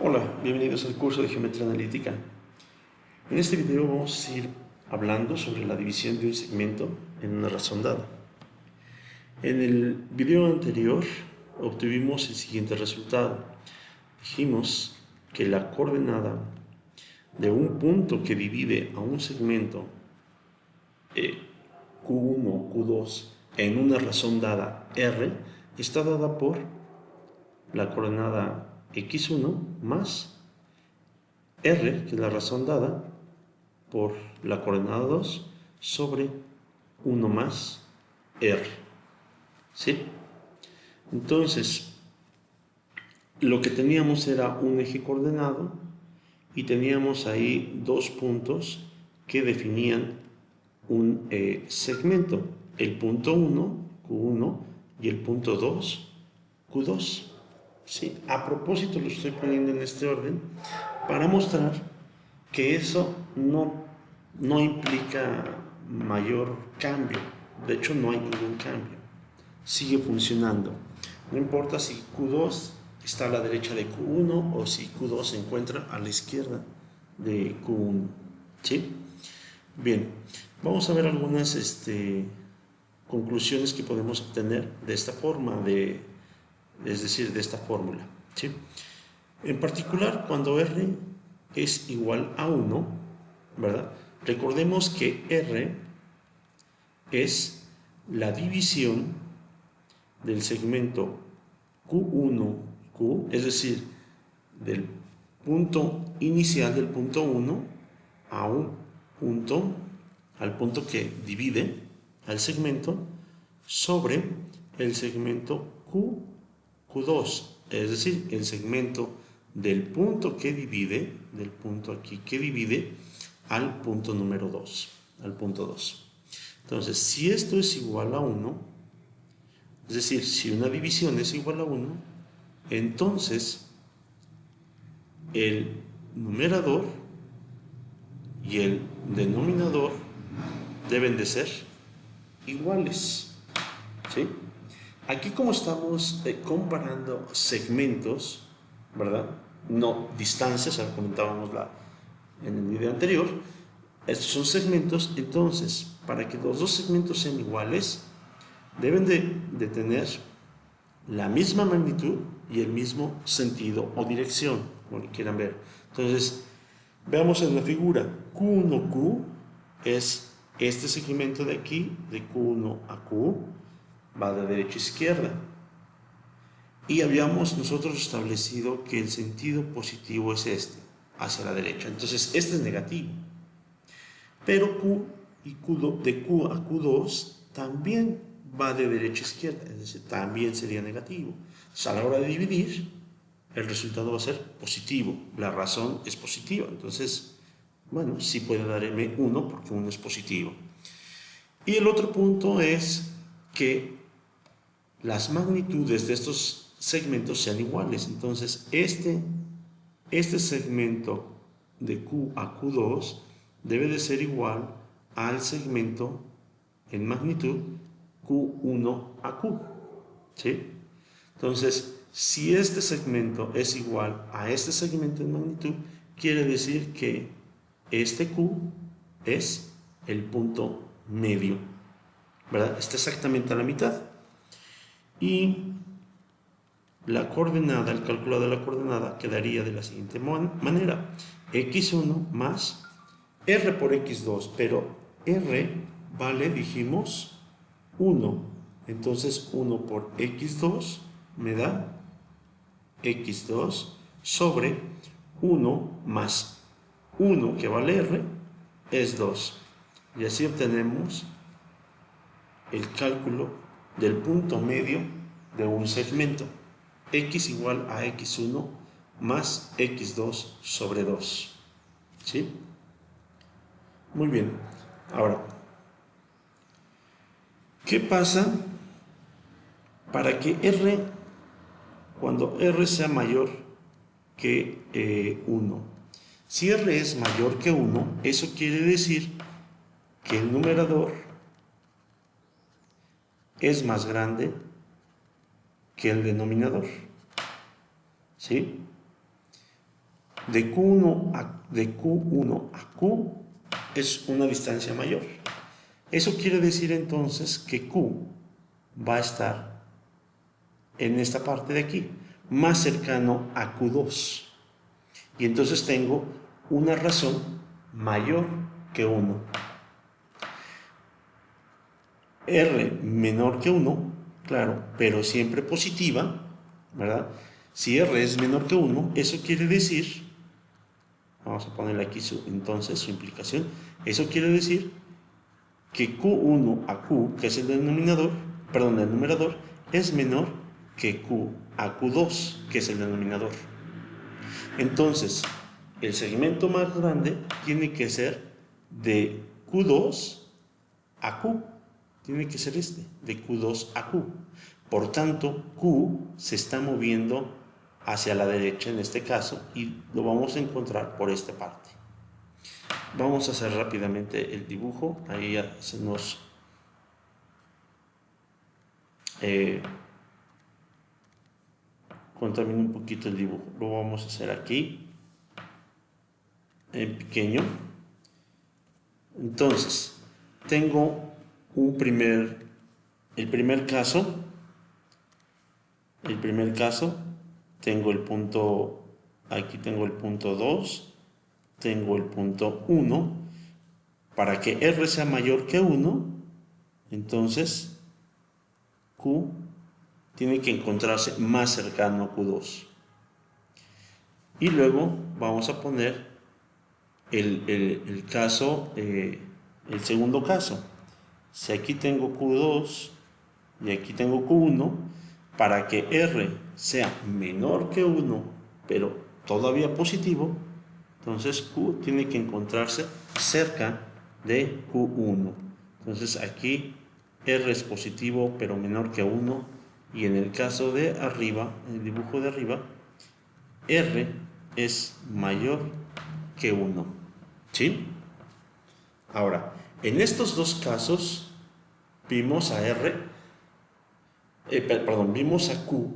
Hola, bienvenidos al curso de Geometría Analítica. En este video vamos a ir hablando sobre la división de un segmento en una razón dada. En el video anterior obtuvimos el siguiente resultado. Dijimos que la coordenada de un punto que divide a un segmento Q1, Q2 en una razón dada R está dada por la coordenada x1 más R, que es la razón dada, por la coordenada 2 sobre 1 más R. ¿Sí? Entonces, lo que teníamos era un eje coordenado y teníamos ahí dos puntos que definían un segmento. El punto 1, Q1, y el punto 2, Q2. ¿Sí? A propósito lo estoy poniendo en este orden para mostrar que eso no implica mayor cambio. De hecho, no hay ningún cambio. Sigue funcionando. No importa si Q2 está a la derecha de Q1 o si Q2 se encuentra a la izquierda de Q1. ¿Sí? Bien, vamos a ver algunas conclusiones que podemos obtener de esta forma, es decir, de esta fórmula. ¿Sí? En particular, cuando R es igual a 1, ¿verdad? Recordemos que R es la división del segmento Q1Q, es decir, del punto inicial del punto 1 a un punto, al punto que divide al segmento, sobre el segmento Q2, es decir, el segmento del punto que divide, del punto aquí que divide, al punto número 2, al punto 2. Entonces, si esto es igual a 1, es decir, si una división es igual a 1, entonces el numerador y el denominador deben de ser iguales. ¿Sí? Aquí, como estamos comparando segmentos, ¿verdad? No distancias, ya lo comentábamos en el video anterior. Estos son segmentos, entonces, para que los dos segmentos sean iguales, deben de tener la misma magnitud y el mismo sentido o dirección, como lo quieran ver. Entonces, veamos en la figura. Q1Q es este segmento de aquí, de Q1 a Q, va de derecha a izquierda. Y habíamos nosotros establecido que el sentido positivo es este, hacia la derecha. Entonces, este es negativo. Pero Q y Q2, de Q a Q2 también va de derecha a izquierda, es decir, también sería negativo. Entonces, a la hora de dividir, el resultado va a ser positivo. La razón es positiva. Entonces, bueno, sí puede dar M1 porque 1 es positivo. Y el otro punto es que las magnitudes de estos segmentos sean iguales. Entonces, este segmento de Q a Q2 debe de ser igual al segmento en magnitud Q1 a Q. ¿Sí? Entonces, si este segmento es igual a este segmento en magnitud, quiere decir que este Q es el punto medio, ¿verdad? Está exactamente a la mitad. Y la coordenada, el cálculo de la coordenada quedaría de la siguiente manera: x1 más r por x2, pero r vale, dijimos, 1. Entonces 1 por x2 me da x2 sobre 1 más 1, que vale r, es 2. Y así obtenemos el cálculo del punto medio de un segmento. X igual a x1 más x2 sobre 2. ¿Sí? Muy bien. Ahora, ¿qué pasa para que r, cuando r sea mayor que 1? Si r es mayor que 1, eso quiere decir que el numerador es más grande que el denominador. ¿Sí? de Q1 a Q es una distancia mayor. Eso quiere decir entonces que Q va a estar en esta parte de aquí, más cercano a Q2. Y entonces tengo una razón mayor que 1. R menor que 1, claro, pero siempre positiva, ¿verdad? Si R es menor que 1, eso quiere decir, vamos a ponerle aquí entonces su implicación, eso quiere decir que Q1 a Q, que es el denominador, perdón, el numerador, es menor que Q a Q2, que es el denominador. Entonces, el segmento más grande tiene que ser de Q2 a Q. Tiene que ser este, de Q2 a Q. Por tanto, Q se está moviendo hacia la derecha en este caso y lo vamos a encontrar por esta parte. Vamos a hacer rápidamente el dibujo. Ahí ya se nos contamina un poquito el dibujo. Lo vamos a hacer aquí en pequeño. Entonces, tengo el primer caso. Tengo el punto, aquí tengo el punto 2, tengo el punto 1. Para que R sea mayor que 1, entonces Q tiene que encontrarse más cercano a Q2. Y luego vamos a poner el segundo caso. Si aquí tengo Q2 y aquí tengo Q1, para que R sea menor que 1, pero todavía positivo, entonces Q tiene que encontrarse cerca de Q1. Entonces aquí R es positivo, pero menor que 1, y en el caso de arriba, en el dibujo de arriba, R es mayor que 1. ¿Sí? Ahora, en estos dos casos, vimos a vimos a Q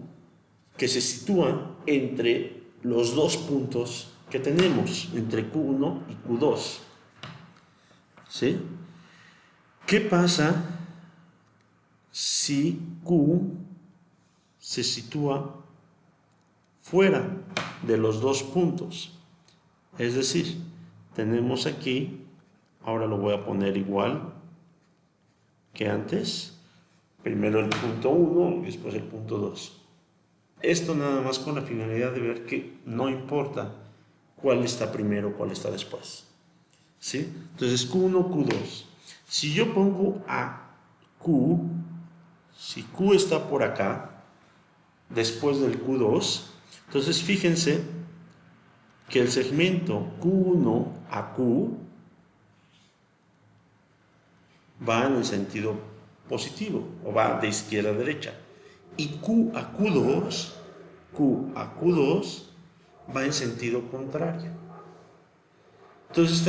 que se sitúa entre los dos puntos que tenemos, entre Q1 y Q2. ¿Sí? ¿Qué pasa si Q se sitúa fuera de los dos puntos? Es decir, tenemos aquí, ahora lo voy a poner igual que antes, primero el punto 1 y después el punto 2. Esto nada más con la finalidad de ver que no importa cuál está primero, cuál está después. ¿Sí? Entonces Q1, Q2. Si yo pongo a Q, si Q está por acá, después del Q2, entonces fíjense que el segmento Q1 a Q va en el sentido positivo, o va de izquierda a derecha. Y Q a Q2 va en sentido contrario. Entonces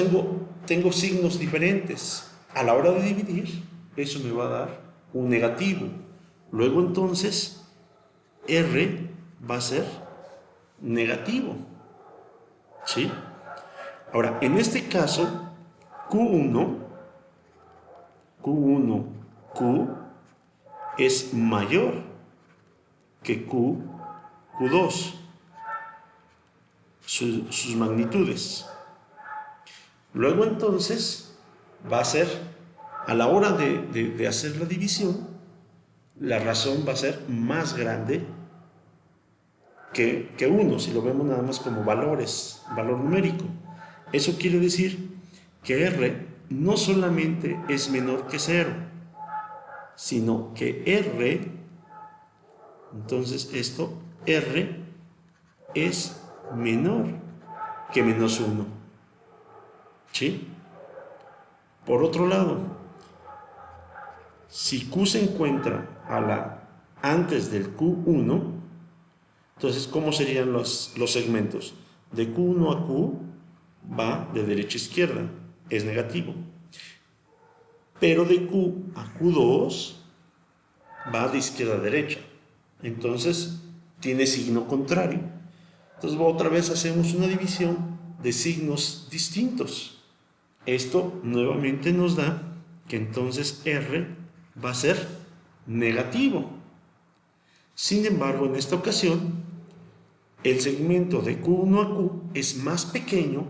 tengo signos diferentes. A la hora de dividir, eso me va a dar un negativo. Luego entonces, R va a ser negativo. ¿Sí? Ahora, en este caso, Q1, Q es mayor que Q2, sus magnitudes. Luego entonces va a ser, a la hora de hacer la división, la razón va a ser más grande que 1, si lo vemos nada más como valor numérico. Eso quiere decir que R no solamente es menor que 0, sino que R, entonces R es menor que menos 1. ¿Sí? Por otro lado, si Q se encuentra antes del Q1, entonces, ¿cómo serían los segmentos? De Q1 a Q va de derecha a izquierda, es negativo. Pero de Q a Q2 va de izquierda a derecha. Entonces, tiene signo contrario. Entonces otra vez hacemos una división de signos distintos. Esto nuevamente nos da que entonces R va a ser negativo. Sin embargo, en esta ocasión, el segmento de Q1 a Q es más pequeño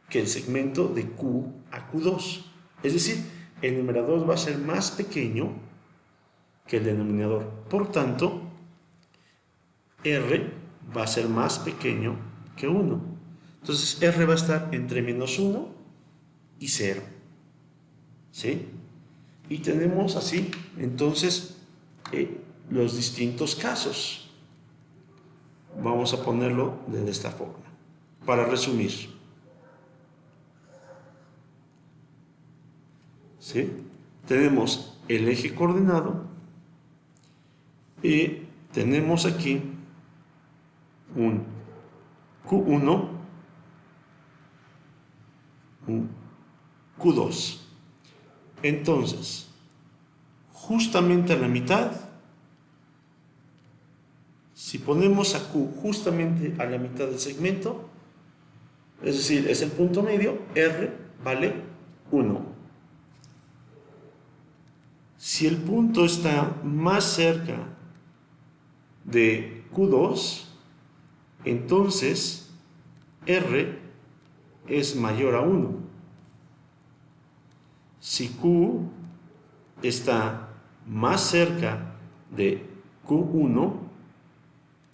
que el segmento de Q a Q2. Es decir, el numerador va a ser más pequeño que el denominador. Por tanto, R va a ser más pequeño que 1. Entonces, R va a estar entre menos 1 y 0. ¿Sí? Y tenemos así, entonces, los distintos casos. Vamos a ponerlo de esta forma, para resumir. ¿Sí? Tenemos el eje coordenado y tenemos aquí un Q1, un Q2. Entonces, justamente a la mitad, si ponemos a Q justamente a la mitad del segmento, es decir, es el punto medio, R vale 1. Si el punto está más cerca de Q2, entonces R es mayor a 1. Si Q está más cerca de Q1,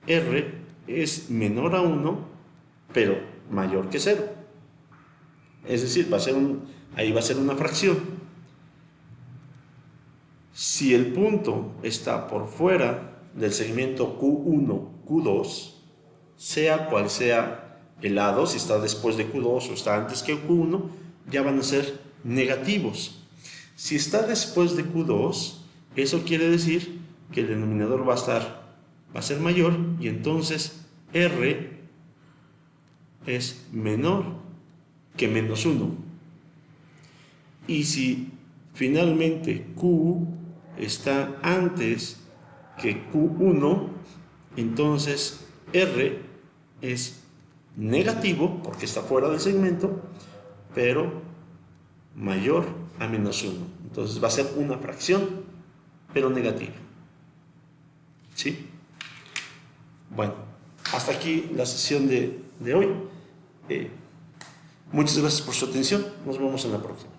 R es menor a 1, pero mayor que 0. Es decir, ahí va a ser una fracción. Si el punto está por fuera del segmento Q1, Q2, sea cual sea el lado, si está después de Q2 o está antes que Q1, ya van a ser negativos. Si está después de Q2, eso quiere decir que el denominador va a ser mayor y entonces R es menor que menos 1. Y si finalmente Q está antes que Q1, entonces R es negativo porque está fuera del segmento, pero mayor a menos 1. Entonces va a ser una fracción, pero negativa. ¿Sí? Bueno, hasta aquí la sesión de hoy. Muchas gracias por su atención. Nos vemos en la próxima.